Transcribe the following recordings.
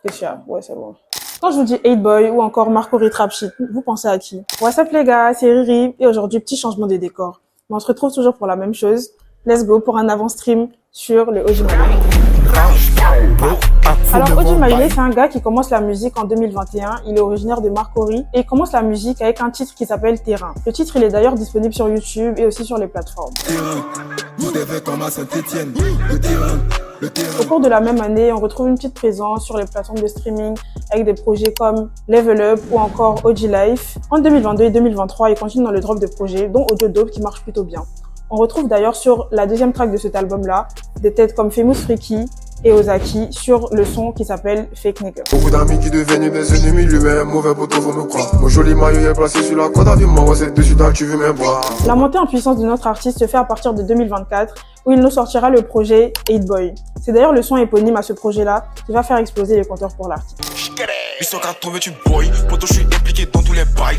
Qu'est-ce qu'il y a? Ouais, c'est bon. Quand je vous dis 8boy ou encore Marco-Ri Trap Shit, vous pensez à qui? What's up les gars, c'est Riri et aujourd'hui petit changement de décor. Mais on se retrouve toujours pour la même chose. Let's go pour un avant-stream sur le Oji Maile. Alors Oji Maile, c'est un gars qui commence la musique en 2021. Il est originaire de Marcory et il commence la musique avec un titre qui s'appelle Terrain. Le titre, il est d'ailleurs disponible sur YouTube et aussi sur les plateformes. Au cours de la même année, on retrouve une petite présence sur les plateformes de streaming avec des projets comme Level Up ou encore OG Life. En 2022 et 2023, il continue dans le drop de projets, dont Audio Dope qui marche plutôt bien. On retrouve d'ailleurs sur la deuxième track de cet album-là des têtes comme Famous Freaky et Ozaki sur le son qui s'appelle Fake Nigga. Beaucoup d'amis qui deviennent des ennemis, lui-même mauvais poteau, vous me croire. Mon joli maillot est placé sur la côte, dis-moi, c'est dessus dans tu veux mes bras. La montée en puissance de notre artiste se fait à partir de 2024 où il nous sortira le projet 8boy. C'est d'ailleurs le son éponyme à ce projet-là qui va faire exploser les compteurs pour l'artiste. 888 boy, poto je suis impliqué dans tous les bails.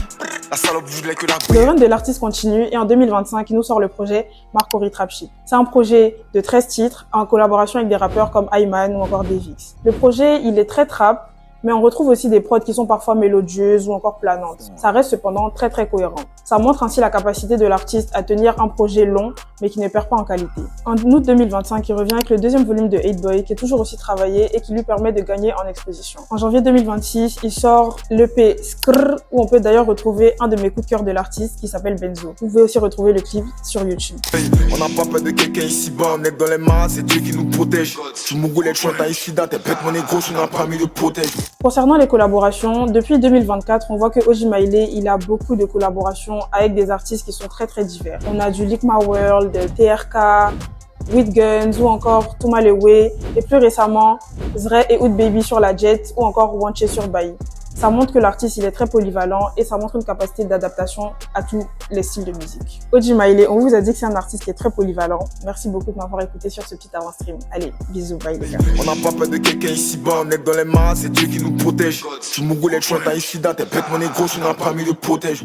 La salope voulait que la Le run de l'artiste continue et en 2025, il nous sort le projet Marco-Ri Trap Shit. C'est un projet de 13 titres en collaboration avec des rappeurs comme Ayman ou encore Devix. Le projet, il est très trap, mais on retrouve aussi des prods qui sont parfois mélodieuses ou encore planantes. Ça reste cependant très cohérent. Ça montre ainsi la capacité de l'artiste à tenir un projet long, mais qui ne perd pas en qualité. En août 2025, il revient avec le deuxième volume de 8boy, qui est toujours aussi travaillé et qui lui permet de gagner en exposition. En janvier 2026, il sort l'EP Skrrr, où on peut d'ailleurs retrouver un de mes coups de cœur de l'artiste qui s'appelle Benzo. Vous pouvez aussi retrouver le clip sur YouTube. On n'a pas peur de quelqu'un ici-bas, on est dans les mains, c'est Dieu qui nous protège. Tu m'ougoulais, tu chantes ici, t'es bête, mon négro, tu n'as pas mis de protège. Concernant les collaborations, depuis 2024, on voit que Oji Maile, il a beaucoup de collaborations avec des artistes qui sont très divers. On a du Lick My World, TRK, With Guns ou encore Toumalewe et plus récemment Zray et Oud Baby sur la Jet ou encore Wanché sur Bailly. Ça montre que l'artiste il est très polyvalent et ça montre une capacité d'adaptation à tous les styles de musique. Oji Maile, on vous a dit que c'est un artiste qui est très polyvalent. Merci beaucoup de m'avoir écouté sur ce petit avant-stream. Allez, bisous, bye les gars. On n'a pas peur de quelqu'un ici-bas, on est dans les mains, c'est Dieu qui nous protège. Tu m'ougoulais, tu chantes ici, t'es bête, mon négro, tu n'as pas mis de protège.